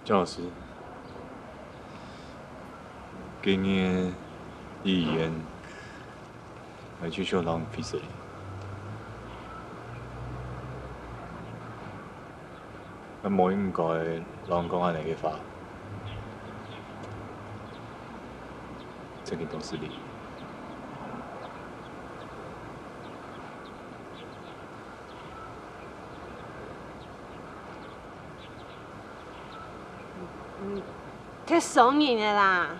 姜老师，今年议员来去小人比赛，咱无应该人讲安尼去发，这件都是你。 太爽人的啦，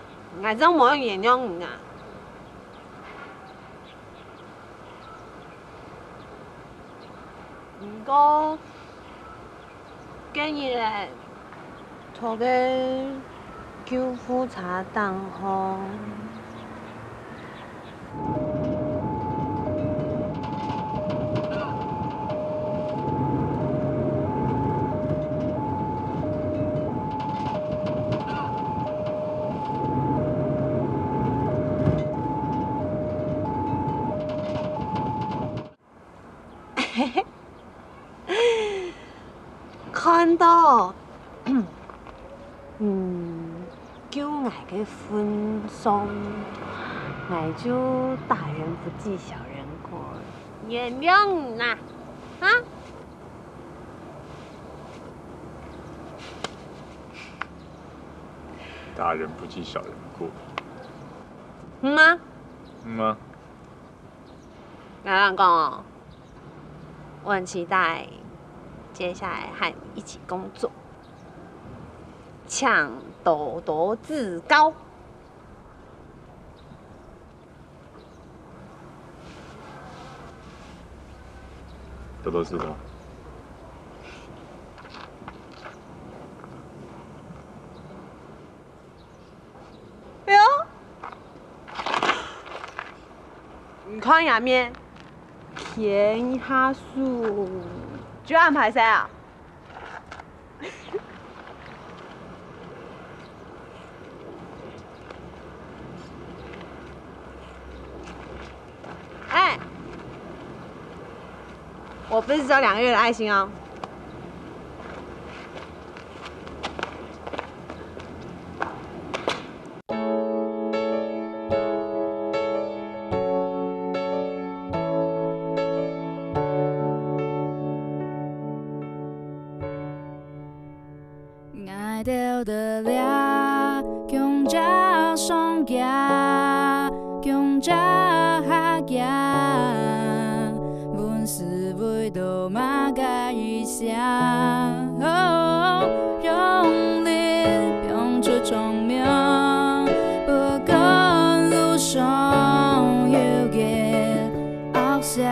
俺真无原谅你啊！不过，今日嘞，拖个救护车等候。看到，叫我嘅分送，我就大人不计小人过，原谅你啦，啊？大人不计小人过。吗？吗？我讲哦，我很期待接下来和你一起工作，抢斗斗自高。都知道。哎呦，你看下面，填一下数，就安排谁啊？哎，我不是只有2个月的爱心哦。爱到得了，强者双脚，强者下行，阮是袂倒嘛甲一声，用力拼出聪明，不管路上有个恶蛇。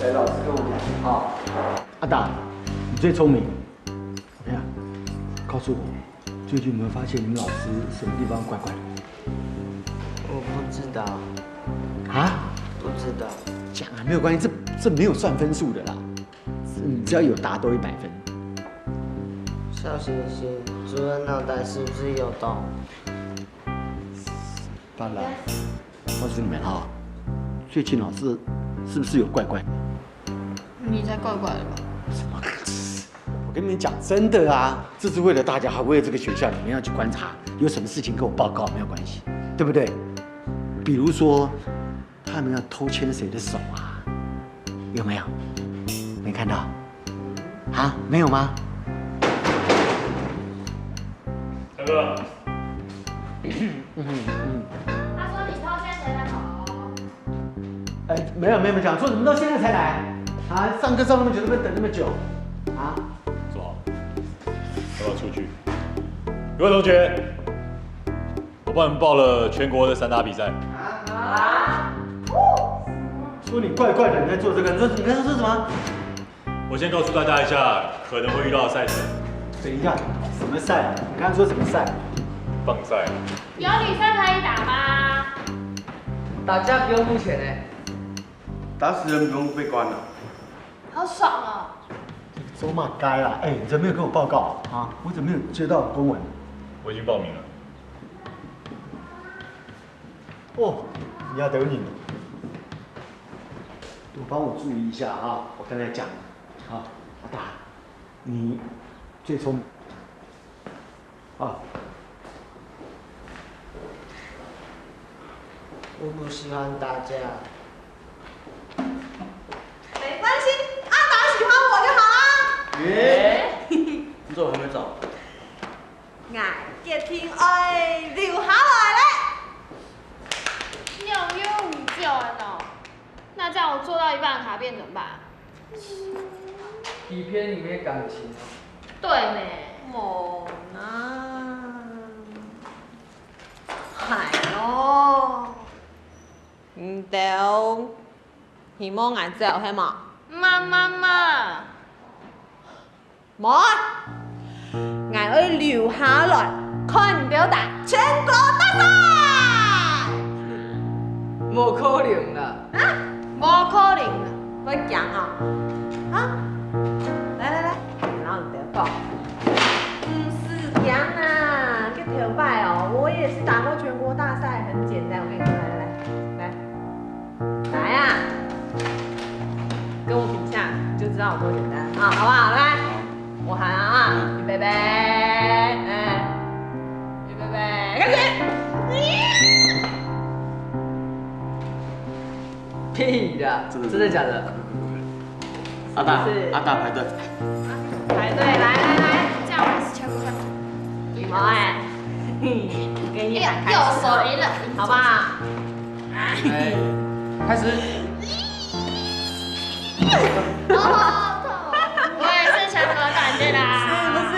来，老师跟我讲。好，阿达，你最聪明。OK 啊，告诉我，最近有没有发现你们老师什么地方怪怪的？我不知道。啊？不知道。讲啊，没有关系，这没有算分数的啦。你只要有答都100分。小星星，主任脑袋是不是有洞？当然，告诉你们哈，最近老师是不是有怪怪的？你才怪怪的吧？我跟你们讲真的啊，这是为了大家，还为了这个学校，你们要去观察，有什么事情跟我报告没有关系，对不对？比如说，他们要偷牵谁的手啊？有没有？没看到？啊，没有吗？大哥。他说你偷牵谁的手？哎，没有讲错，怎么到现在才来？啊，上课上那么久，能不能等那么久？啊？坐好，要不要出去？各位同学，我帮你们报了全国的散打比赛。说你怪怪的，你在做这个，你刚才说什么？我先告诉大家一下可能会遇到的赛程。等一下，什么赛？你刚才说什么赛？棒赛。有女生可以打吗？打架不用付钱哎。打死人不用被关了。好爽哦！走马该啦！哎，你怎么没有跟我报告啊？我怎么没有接到公文？我已经报名了。哦，你要等你了。多帮我注意一下啊！我刚才讲，啊，老大，你最聪明啊！我不喜欢打架。没关系，阿达喜欢我就好啊。你怎么还没走？我决定爱留下来嘞。你有用你救人哦？那这样我做到一半的卡片怎么办？底片里面感情。对呢。冇啦，係咯，唔掉，希望眼走係嘛？媽，冇，眼要留下來，看表達全國大賽。冇可能啦！冇可能啊！會講啊？啊？來，然後唔掉講。不是這樣啊，個條拜哦，我也是打過全國大賽，很簡單。我跟你說，來啊，跟我比一下，你就知道有多簡單啊，好不好？來，我喊啊，預備備，預備備，開始。屁的，真的假的？阿大排队。排隊，來，这样我是敲不敲？羽毛哎，給你喊開右始，手贏了，好不好？哎，开始。好痛！我也是想和感觉啦。是不是？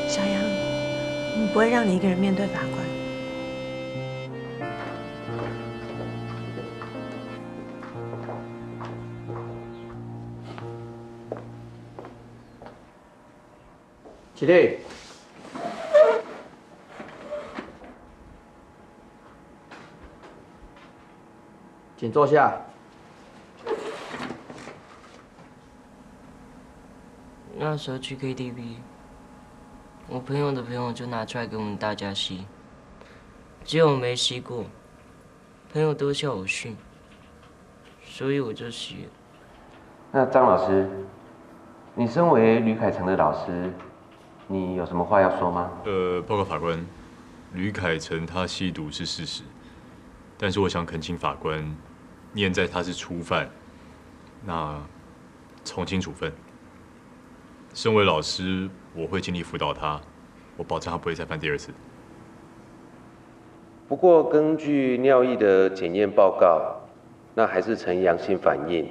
小杨，我不会让你一个人面对法官。起立。请坐下。那时候去 KTV， 我朋友的朋友就拿出来给我们大家吸，只有我没吸过，朋友都笑我逊，所以我就吸了。那张老师，你身为吕凯成的老师，你有什么话要说吗？报告法官，吕凯成他吸毒是事实，但是我想恳请法官念在他是初犯，那从轻处分。身为老师，我会尽力辅导他，我保证他不会再犯第二次。不过根据尿液的检验报告，那还是呈阳性反应。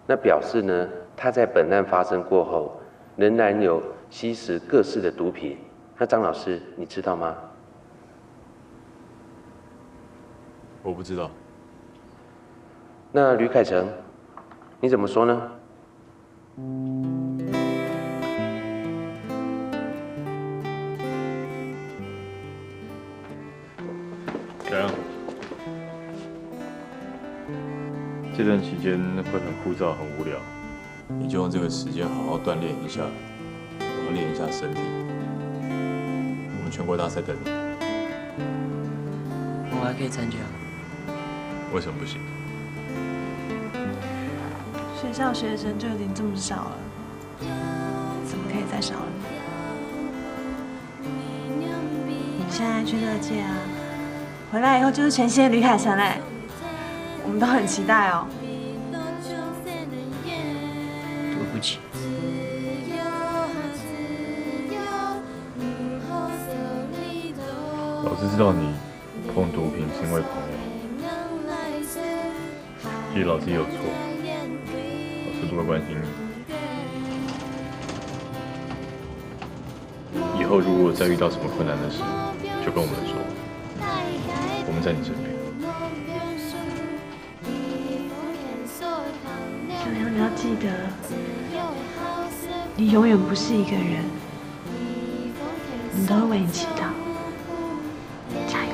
那表示呢，他在本案发生过后，仍然有吸食各式的毒品。那张老师，你知道吗？我不知道。那吕凯成，你怎么说呢？怎样？这段期间会很枯燥、很无聊，你就用这个时间好好锻炼一下，好好练一下身体。我们全国大赛等你，我还可以参加。为什么不行？学校学生就已经这么少了，怎么可以再少了？你现在去乐界啊，回来以后就是全新的吕凯成嘞，我们都很期待哦。对不起。老师知道你碰毒品是因为朋友，其实老师也有错，老师不会关心你。以后如果再遇到什么困难的事，就跟我们说，我们在你身边。小杨，你要记得，你永远不是一个人，我们都会为你祈祷。加油！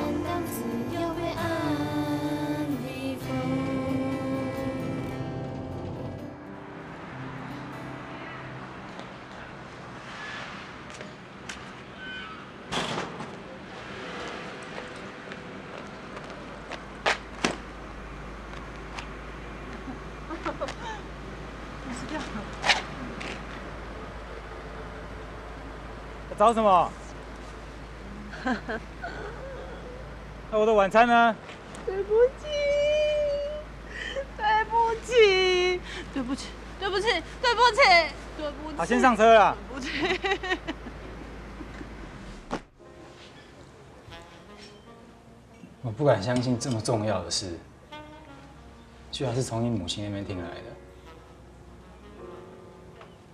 找什么？那我的晚餐呢？对不起，对不起，对不起，对不起，对不起，对不起。好，先上车啦。对不起。我不敢相信这么重要的事，居然是从你母亲那边听来的。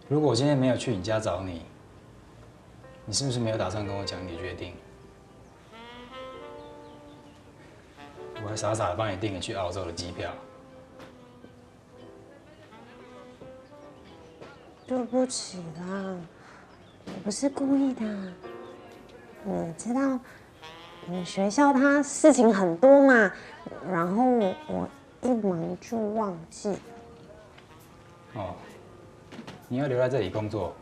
如果我今天没有去你家找你，你是不是没有打算跟我讲你的决定？我还傻傻的帮你订了去澳洲的机票。对不起啦，我不是故意的。你知道，学校它事情很多嘛，然后我一忙就忘记了。哦，你要留在这里工作，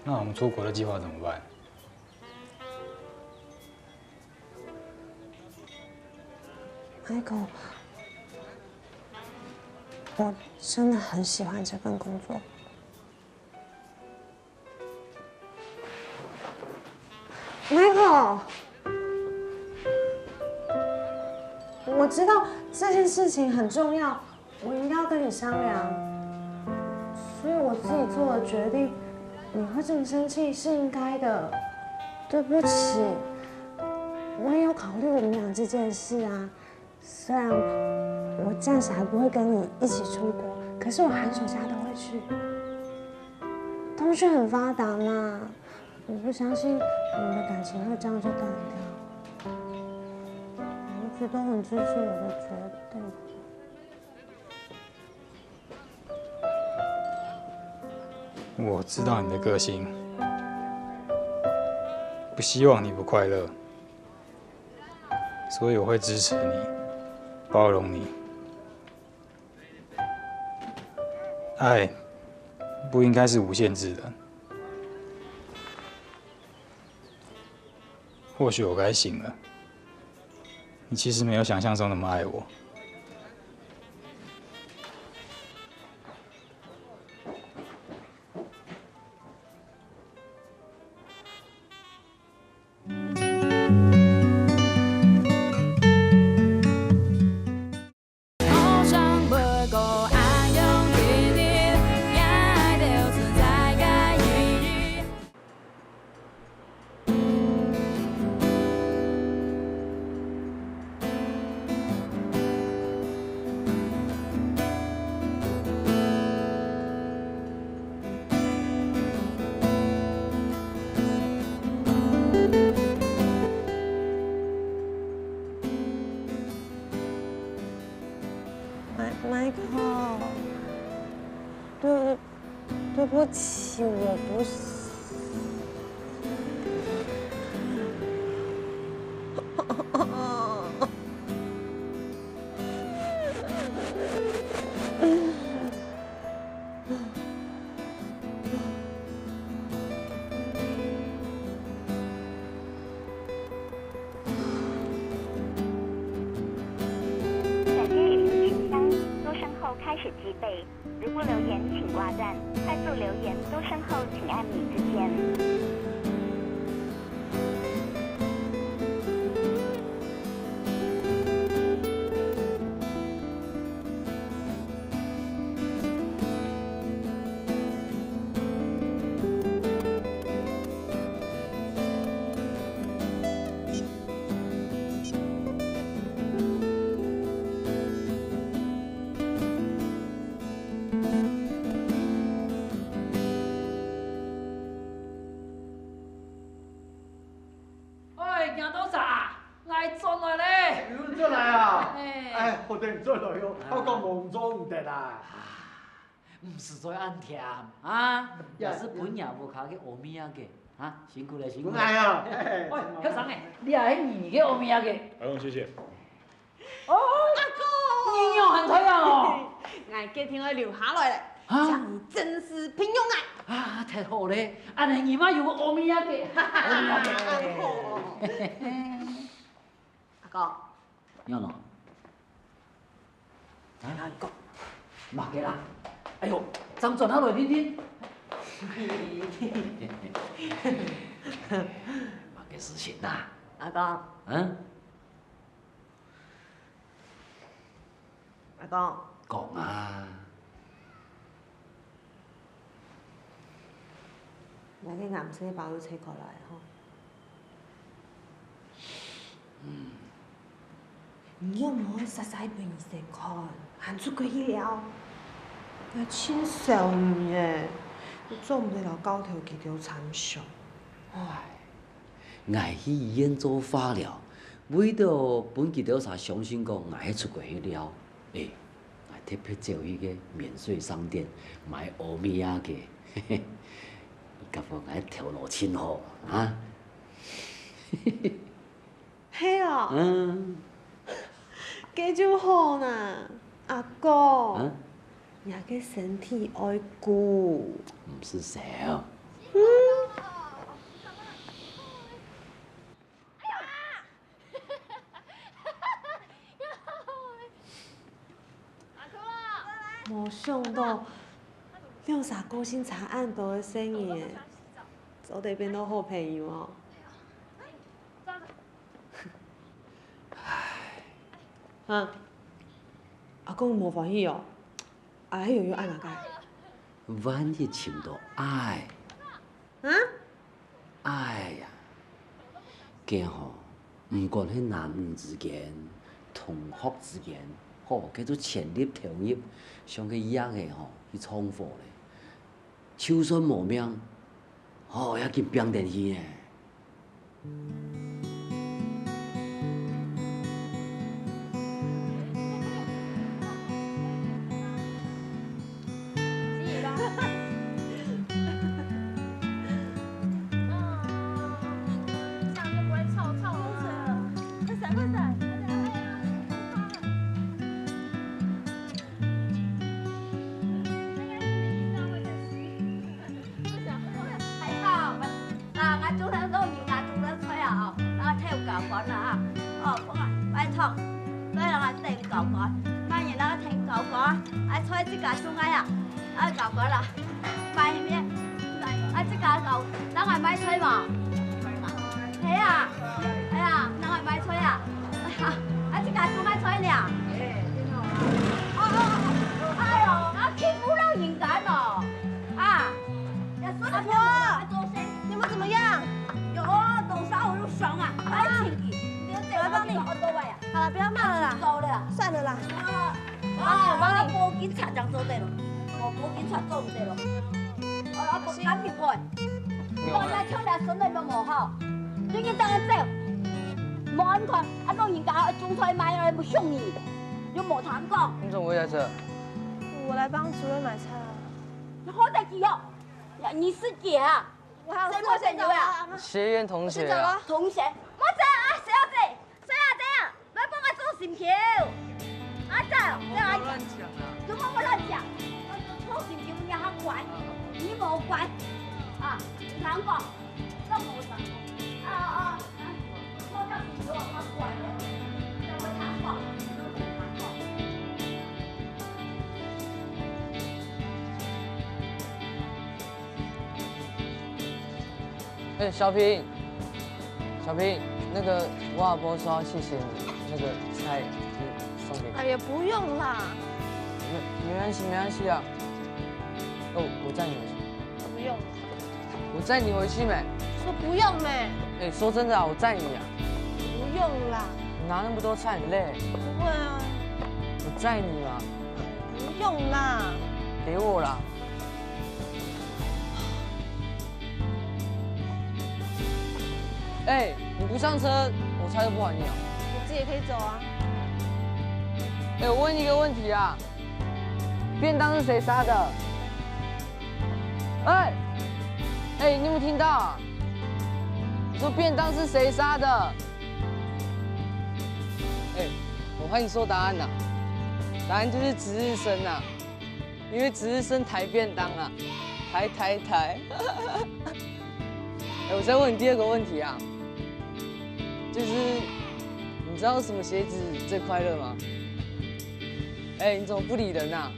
那我们出国的计划怎么办？Michael，我真的很喜欢这份工作。Michael， 我知道这件事情很重要，我应该要跟你商量，所以我自己做了决定。你会这么生气是应该的，对不起。我也有考虑我们俩这件事啊，虽然我暂时还不会跟你一起出国，可是我寒暑假都会去。通讯很发达嘛，我不相信我们的感情会这样就断掉。我一直都很支持我的决定。我知道你的个性，不希望你不快乐，所以我会支持你，包容你。爱不应该是无限制的。或许我该醒了，你其实没有想象中那么爱我。对不起，我不是。感谢语音信箱，多声后开始计费。如不留言，请挂断。快速留言，多声后请按米字键。喂，行到啥？来转来咧！你转来啊？哎，好等转来哟，我讲忙做唔得啦。唔是在按甜啊，也是本人无卡去学物仔嘅，啊，辛苦了辛苦了。哎呀，喂，校长诶，你也喺二嘅学物仔嘅？不用，谢谢。哦，阿哥，你又很彩哦。我今天我留下来咧，向你真实聘用啊！啊，太好咧！安尼姨妈有学物仔嘅，阿哥，有喏，来来讲，马嘅啦。哎呦，张转下来听听。马嘅事情呐。阿哥，嗯。阿哥，讲啊。那个颜色包都吹过来吼。你有冇实在俾你先看，喊出佢去了？我青少年，你做唔得了高头几条参详。唉，我去医院做化疗，为着本几条啥相信讲我迄出过去了，我特别走去个免税商店买欧米亚嘅，嘿嘿，甲我条路真好啊！嘿哦。嗯。这就好啦，阿哥。嗯。你个身体爱顾。唔是少。没想到，你有啥高兴查案多的生意，早得变到好朋友哦。啊，阿公无欢喜哦，啊，迄又爱哪个？万一寻到爱，啊？爱呀，惊吼，唔管迄男女之间、同学之间，吼叫做潜力投入，上个一样的吼去闯祸咧，就算无命，吼也去拼电去呢。你，，又没谈过。你怎么会在这？我来帮主任买菜啊。你好大气哦！你是姐啊？谁破谁牛呀？学院同学啊。同学，我知啊，谁要这？谁啊这样？来帮我做信票。啊这样，这样。乱讲啊！怎么我乱讲？做信票你还管？你无管啊？难讲，都无啥。啊！我叫信票我管的，叫我难讲，都无难讲。小平，那个我阿婆说谢谢你，那个菜就送给你。哎呀，不用啦。没关系啊。哦，我载你回去。不用。我载你回去没？说不用没。哎，说真的啊，我载你啊。不用啦。你拿那么多菜很累。不会啊。我载你嘛。不用啦。给我啦。哎，你不上车，我菜都不还你啊！你自己也可以走啊。哎，我问你一个问题啊，便当是谁杀的？哎，你有没有听到啊？你说便当是谁杀的？哎，我帮你说答案呐，答案就是值日生呐，因为值日生抬便当啊，抬。哎，我再问你第二个问题啊。就是你知道什么鞋子最快乐吗？哎，你怎么不理人啊？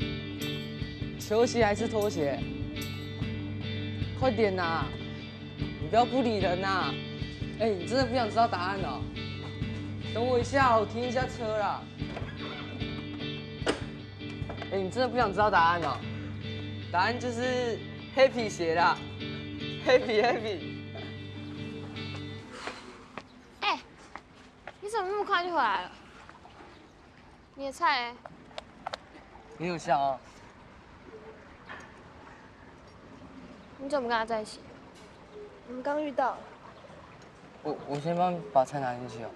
球鞋还是拖鞋？快点呐！你不要不理人呐！哎，你真的不想知道答案哦？等我一下，我停一下车啦。哎，你真的不想知道答案哦？答案就是黑皮鞋啦，happy。你怎么那么快就回来了？你的菜嘞？你有笑哦。你怎么跟他在一起？我们刚遇到。我先帮你把菜拿进去哦。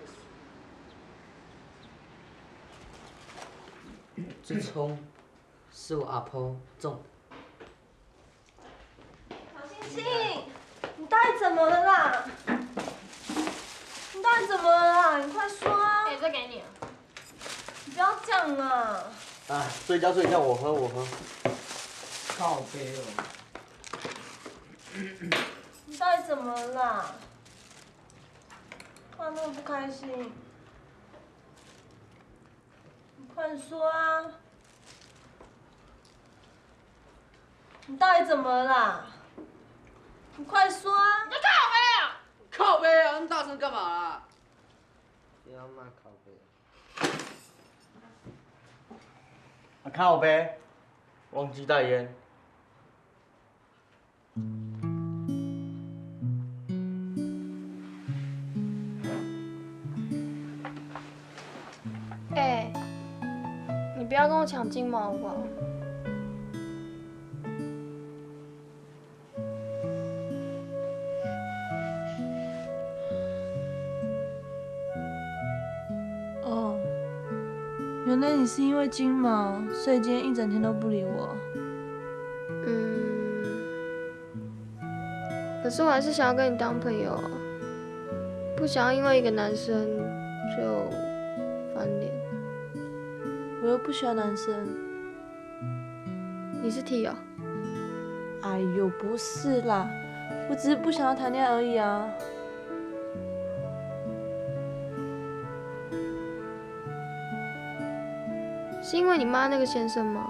这葱是我阿婆种的。小星星，你到底怎么了啦？你到底怎么了啦？你快说啊！这给你了。你不要这样啊！啊，睡觉，我喝。靠背哦。你到底怎么了啦？干嘛那么不开心？你快说啊！你到底怎么了啦？你快说啊！你靠背啊！靠背啊！那么大声干嘛啦？不要骂靠背。靠呗，忘记带烟。哎，你不要跟我抢金毛好不好？哦，原来你是因为金毛，所以今天一整天都不理我。可是我还是想要跟你当朋友啊，不想要因为一个男生就翻脸。我又不喜欢男生。你是 T 哦？哎呦，不是啦，我只是不想要谈恋爱而已啊。是因为你妈那个先生吗？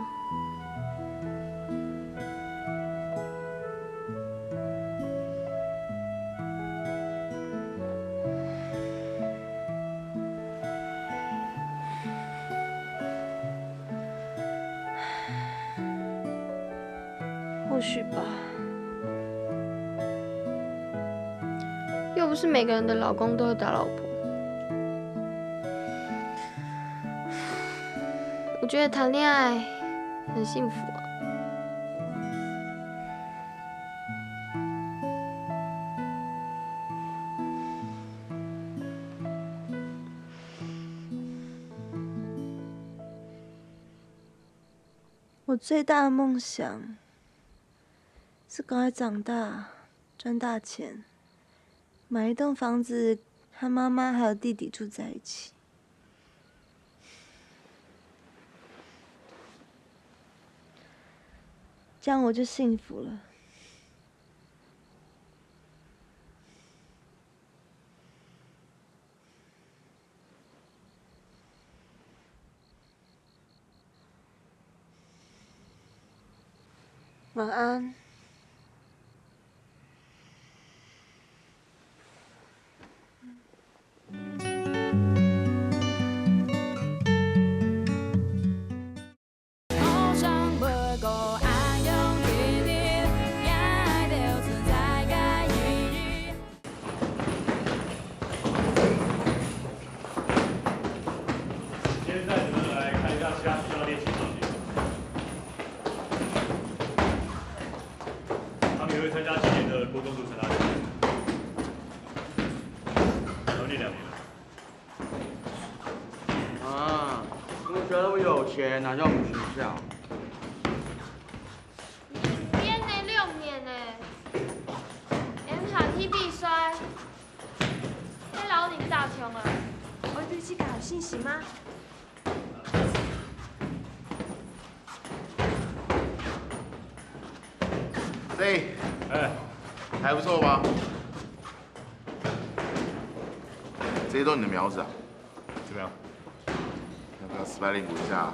或许吧。又不是每个人的老公都会打老婆。我觉得谈恋爱很幸福啊。我最大的梦想是赶快长大，赚大钱，买一栋房子，和妈妈还有弟弟住在一起。这样我就幸福了。晚安。现在你们来看一下其他学校的练习场景。他们也会参加今年的国中组成大赛，然后练2年了。啊，你们学校那么有钱，哪像我们学校？编呢6年呢，连下去必须，迄老人大冲啊！我对这个有信心吗？对，还不错吧？这些都是你的苗子啊？怎么样？要不要失败练鼓一下？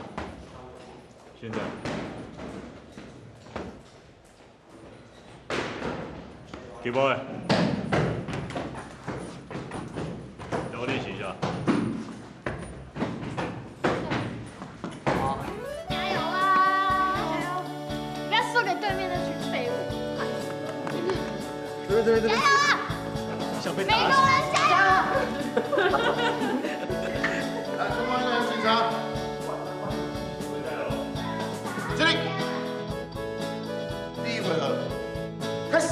现在。给波位，然后练习一下。加油啊！加油！不要输给对面那群废物！对，加油啊！想被美国人加油！来，中方的警察，敬礼。第1回合，开始。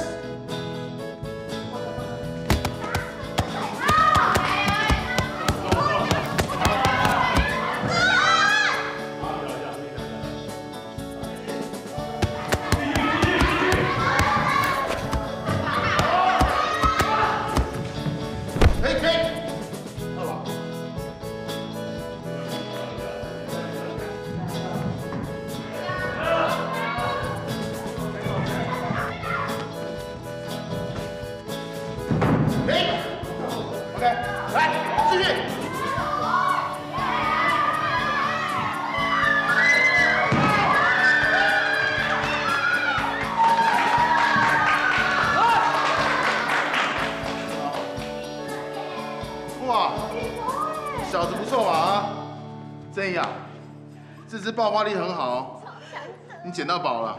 哇，小子不错吧？啊，这样，这只爆发力很好，你捡到宝了。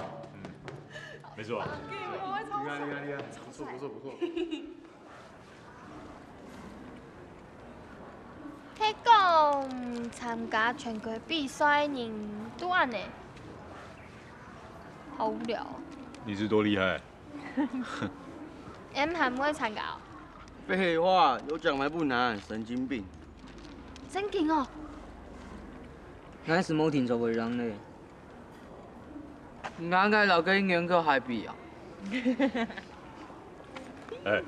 没错。厉害，不错。迄讲参加全国比赛的人拄安呢，好无聊。你是多厉害M 还不会参加哦？废话，有奖牌不难，神经病。真劲哦！俺是冇听说过人嘞。俺个老跟员去海比啊。哎，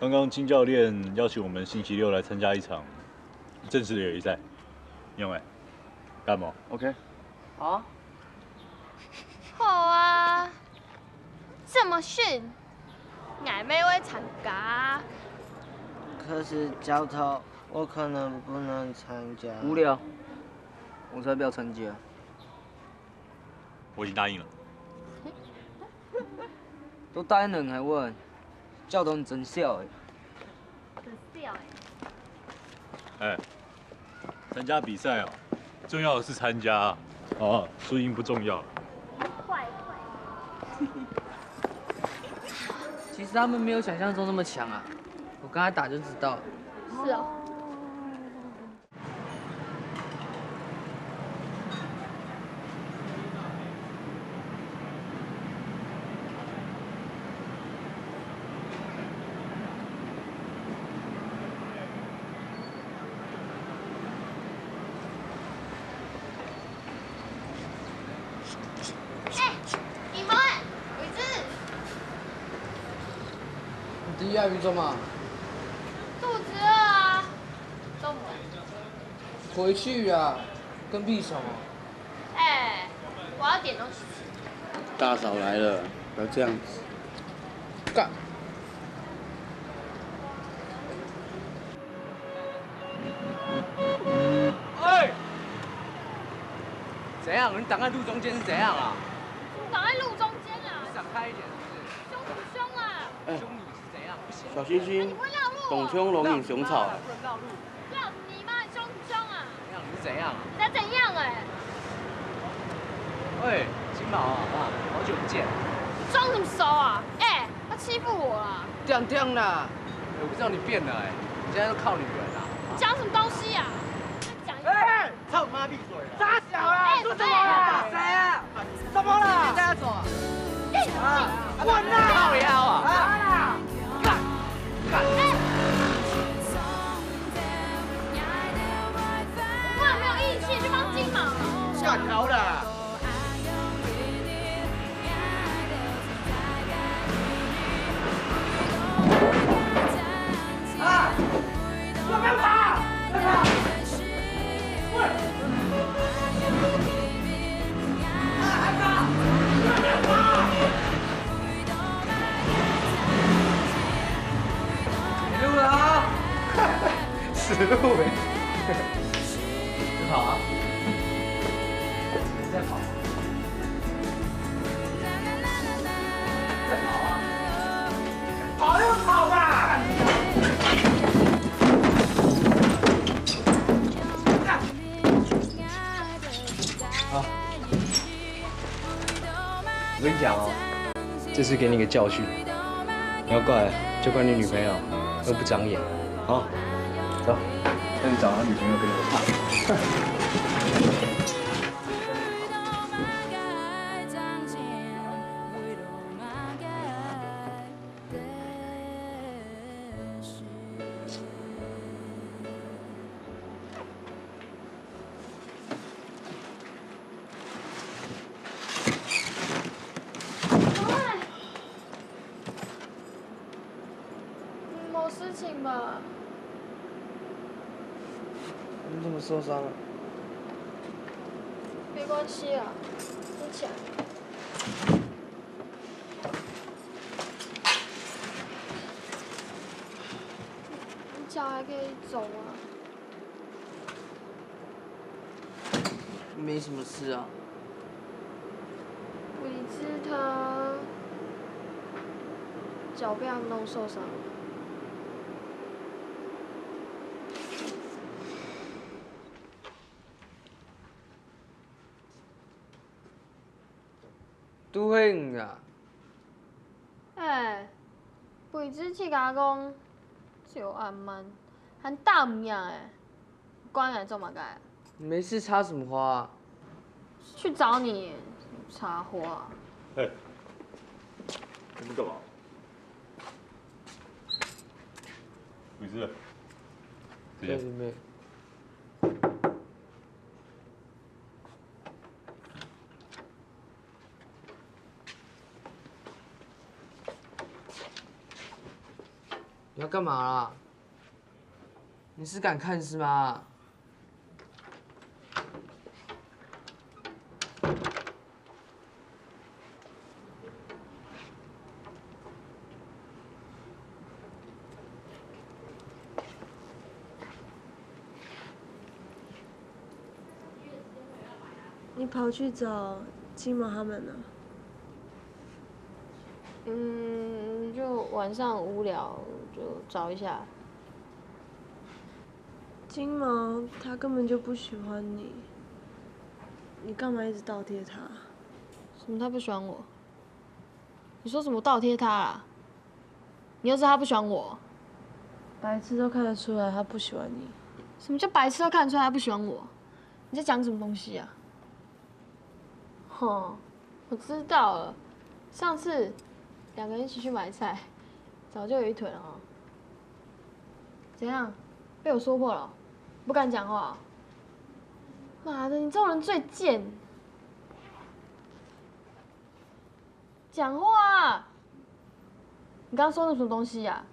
刚刚金教练邀请我们星期6来参加一场正式的友谊赛，因为干嘛 ？OK。好。好啊，这么逊，俺妹会参加。可是教头，我可能不能参加。无聊，我才不要参加。我已经答应了。都答应人还问，教头你真笑哎。真笑哎，参加比赛哦，重要的是参加哦，输赢不重要。坏。其实他们没有想象中那么强啊，我刚才打就知道了。是哦。弟啊，你做嘛？肚子饿啊，中午。回去啊，跟屁虫哦。哎，我要点东西吃。大嫂来了，不要这样子。干。哎！怎样？你挡在路中间是怎样啊？挡在路中间啊！你闪开一点，是不是？凶什么凶啊？凶你是怎样？不行。小星星，董兄龙引熊草。不能绕路。绕你妈，凶不凶啊？怎样？你是怎样？才怎样哎？喂，金毛啊，好久不见。装什么熟啊？哎，他欺负我了。掉啦！我不知道你变了哎，你现在都靠女人啊？讲什么东西啊？哎，操你妈闭嘴！傻小啊！说什么啊？谁啊？怎么了？带他走啊！啊！滚啊！靠腰啊！啊！干！干！我根本没有义气去帮金毛。干好了！啊！我干嘛？干嘛？死路了啊！死路呗！别跑啊！再跑！再跑啊！跑就跑吧！好，我跟你讲哦，这次给你个教训，你要怪就怪你女朋友都不长眼，好，走，那你找他女朋友跟我唱。某事情吧？你怎么受伤了？没关系啊，你起来。你脚还可以走吗？没什么事啊。伟之他脚被他们弄受伤了。拄迄远啊！哎，伟之去甲我讲，就暗慢，还大唔样哎，关来做嘛该？没事插什么花啊？去找你插花。哎，你们干嘛？伟之，在里面。你要干嘛啦？你是敢看是吗？你跑去找金毛他们了？就晚上无聊就找一下。金毛他根本就不喜欢你，你干嘛一直倒贴他？什么他不喜欢我？你说什么倒贴他啦？你又知道他不喜欢我？白痴都看得出来他不喜欢你。什么叫白痴都看得出来他不喜欢我？你在讲什么东西啊？哼，我知道了，上次2个人一起去买菜，早就有一腿了哦。怎样？被我说破了？不敢讲话？妈的，你这种人最贱！讲话啊！你刚刚说那什么东西呀？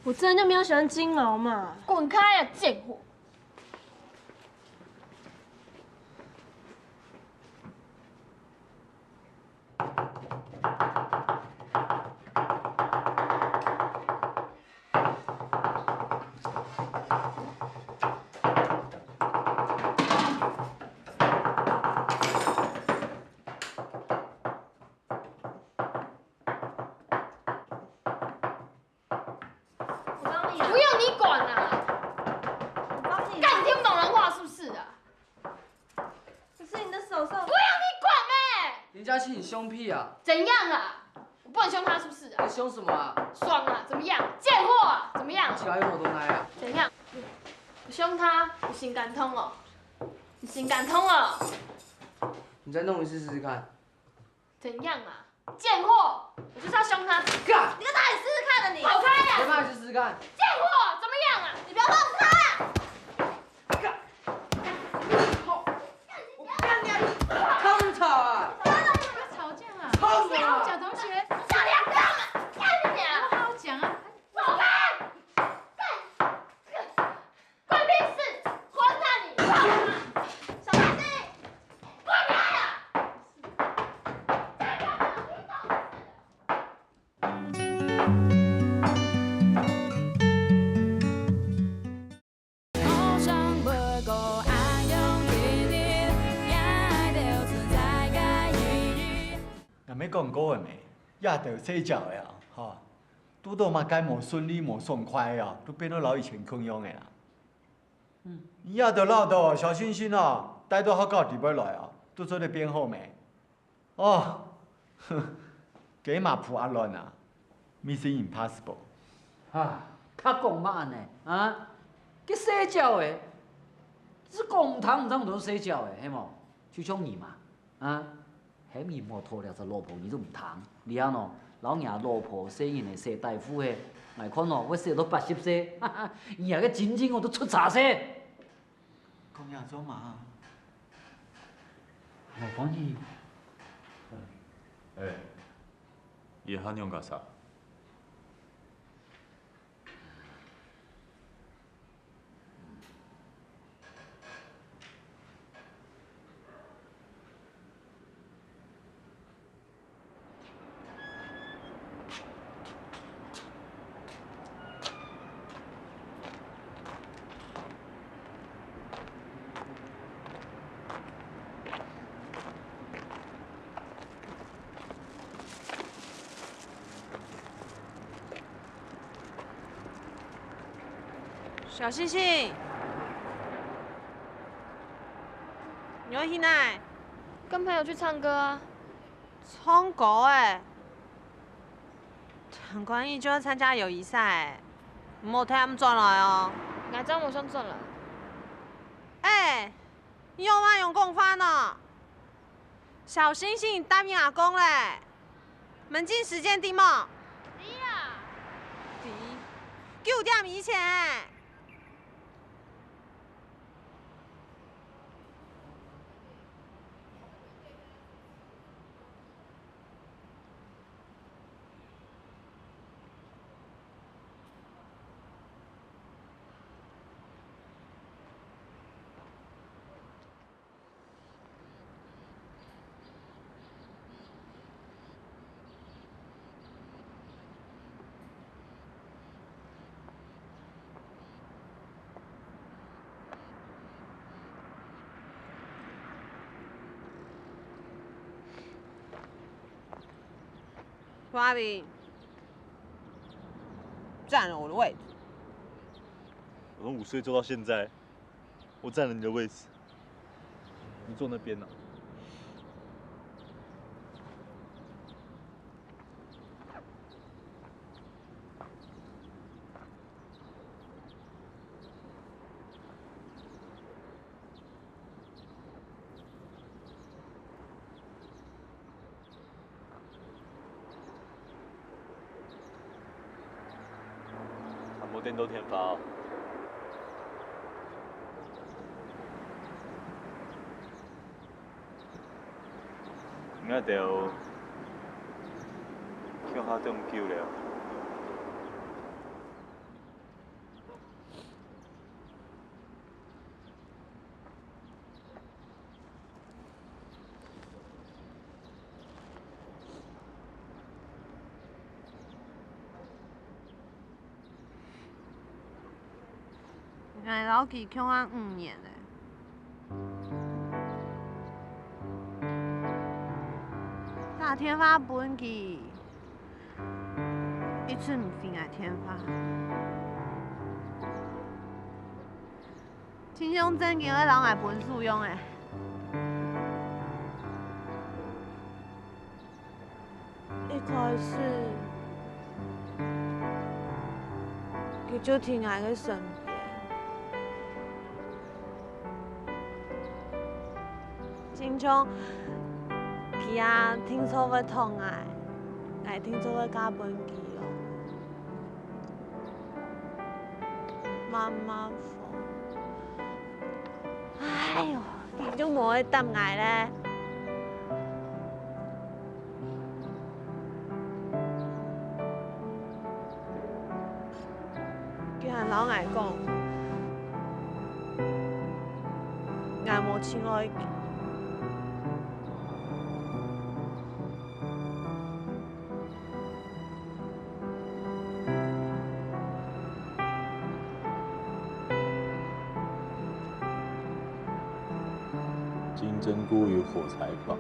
我真的就没有喜欢金毛嘛。滚开呀，贱货！不用你管啦！干，你听不懂人话是不是啊？可是你的手上……不用你管呗！林嘉欣，你凶屁啊？怎样啊？我不能凶他是不是啊？你凶什么啊？爽啊？怎么样？贱货啊？怎么样？起来用我都来啊！怎样？我凶他，你心感通哦？你心感通了？你再弄一次试试看。怎样啊？贱货！我就是要凶他。干！你跟哪里试试看的你？跑开呀！谁怕你去试试看？贱货！怎么样啊？你不要碰他！吵什么吵啊？吵架啊！吵什么？小同学，小两个嘛，干你啊！好好讲啊！跑开！干！关屁事！混蛋你！小白痴！滚开呀！若要讲古的咩，也着洗脚的啊，吼，拄到嘛该无顺利无爽快的啊，都变做老以前空样的啦。你也着闹到小心心哦，待到好到底要来哦，都做咧变好咩？哦，哼，给嘛扑阿乱啊 ，Mission Impossible。啊，较讲嘛呢？啊，去洗脚的，是讲唔通都洗脚的，系无？就像你嘛，啊，迄面膜脱了只老婆，你都唔通，你安喏，老娘老婆洗人的洗大夫的，来看哦，我洗到80岁，哈哈，你那个真正我都出茶色。讲亚洲嘛。我讲你。哎，伊喊娘干啥？小星星，你要去哪？跟朋友去唱歌啊。唱歌哎，陈冠毅就要参加友谊赛哎，唔好替他们转来哦。哪张我上转了？哎，你有嘛用讲法呢？小星星答应阿公嘞，门禁时间定么？对啊。对，9点以前哎。花饼占了我的位置。我从5岁做到现在，我占了你的位置，你坐那边呢、无颠倒天发哦。应该着向下这么久了。俺老弟穷俺5年嘞。打天花本去，一次唔飞来天花。亲兄真叫我老爱本事用诶。一开始，佢就停喺佢身邊。經常，佢啊聽說要疼愛聽說要加本機咯，媽媽放，哎呦，佢都冇去答愛咧。老愛講，愛無親愛嘅。金针菇与火柴棒。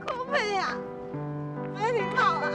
哭屁呀！没听到啊！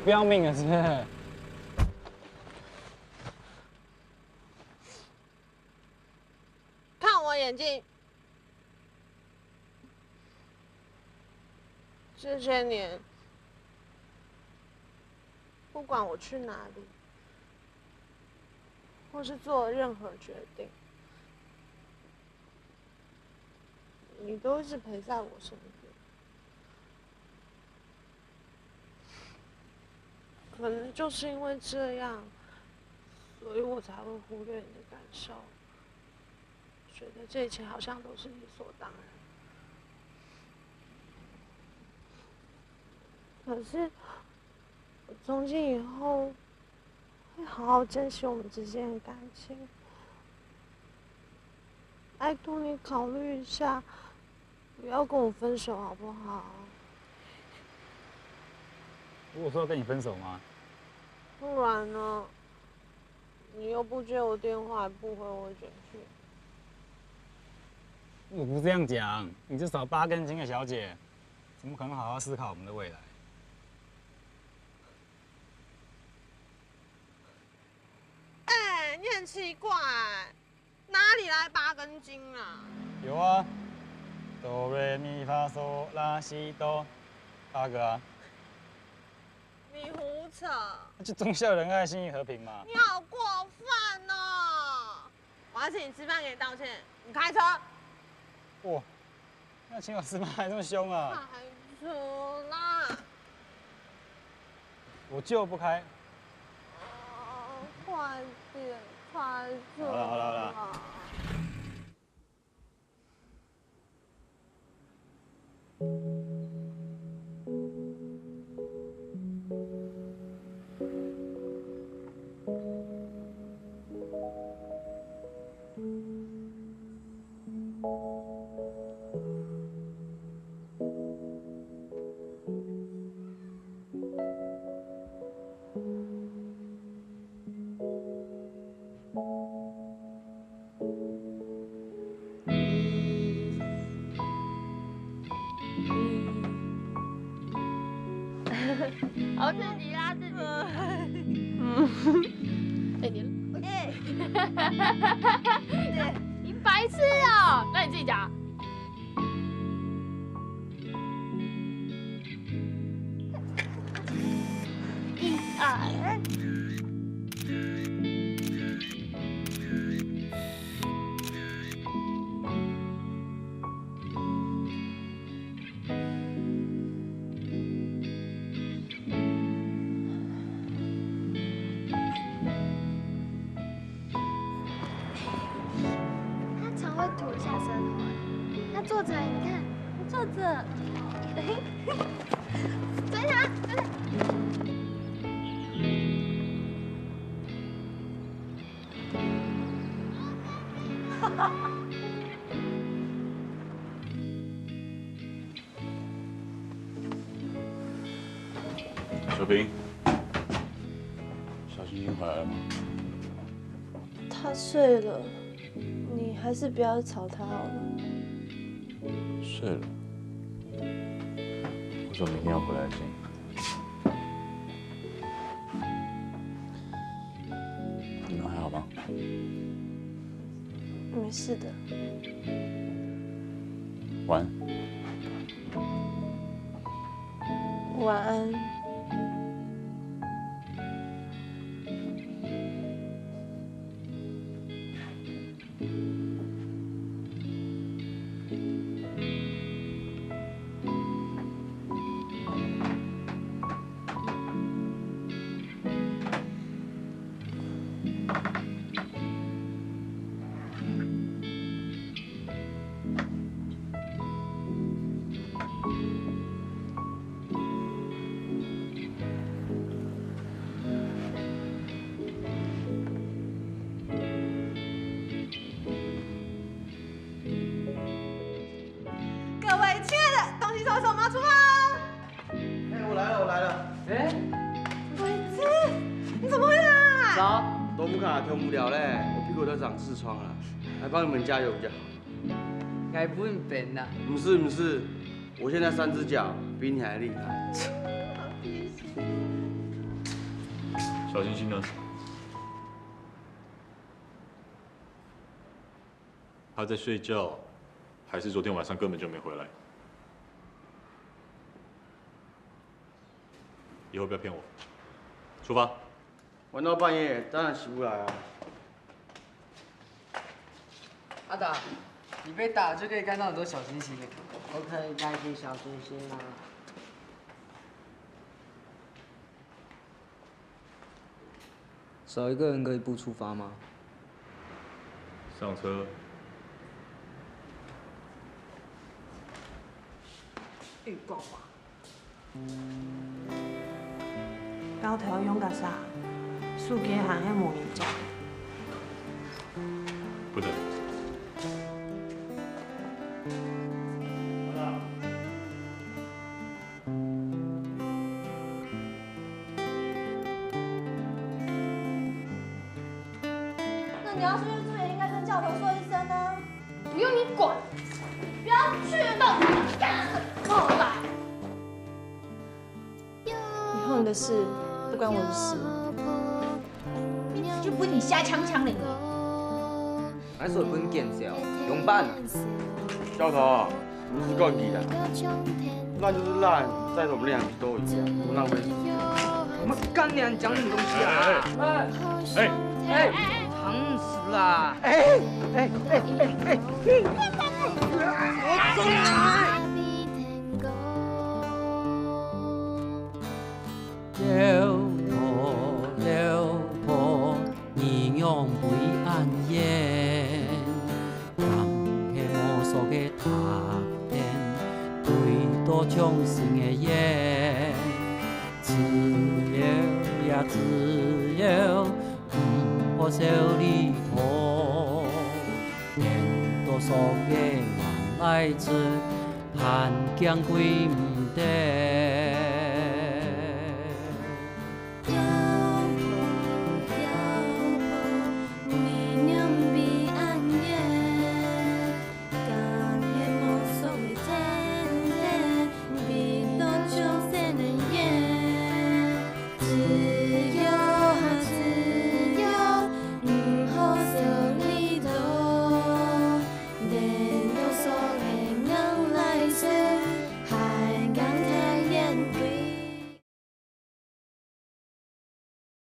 不要命了是不是？看我眼睛，这些年，不管我去哪里，或是做任何决定，你都一直陪在我身边。可能就是因为这样，所以我才会忽略你的感受，觉得这一切好像都是理所当然。可是，我从今以后会好好珍惜我们之间的感情。拜托你考虑一下，不要跟我分手好不好？我说要跟你分手吗？不然呢？你又不接我电话，不回我简讯。我不是这样讲，你这少8根筋的小姐，怎么可能好好思考我们的未来？哎，你很奇怪，哪里来8根筋啊？有啊，哆瑞咪发嗦拉西哆，8个啊。你胡扯！就忠孝仁爱、心义和平嘛。你好过分哦！我要请你吃饭，给你道歉。你开车。哇，要请我吃饭还这么凶啊？开车啦！我就不开。快点开车！好了好了好了。好自己啦，自己。哎你，你白痴哦！那你自己讲。会吐下舌头。他坐着，你看，他坐着。追他，追他。小平，小星星回来了吗？他睡了，你还是不要吵他好了。睡了。我说明天要回来见。你们还好吗？没事的。晚安。晚安。各位亲爱的，东西收一收，我们要出发哦！哎，我来了，我来了。哎，伟志，你怎么会来？走，都不看挺无聊嘞，我屁股都长痔疮了，来帮你们加油比较好。该不会笨啦？不是不是，我现在3只脚比你还厉害。小星星呢？他在睡觉，还是昨天晚上根本就没回来？以后不要骗我。出发。玩到半夜，当然起不来啊。阿达，你被打就可以看到很多小星星了。我可以带去小星星吗？少一个人可以不出发吗？上车。预告吧。高头用个啥？树给喊迄模拟讲。不能。那你要出去住也应该跟教头说一声呢。不用你管，不要去动，过来。以后你的事不关我的事。就不你瞎呛呛的。还说本见笑，用办。教头，什么是够你的？烂就是烂，再怎么样都一样，不浪费时间。我们干娘讲什么东西啊？哎，疼死了！我走了。了破，鸳鸯陪暗烟，人的无数个他天，对多唱心的眼，自由呀自由，不可少离途，连多数个人来出，盼江归不得。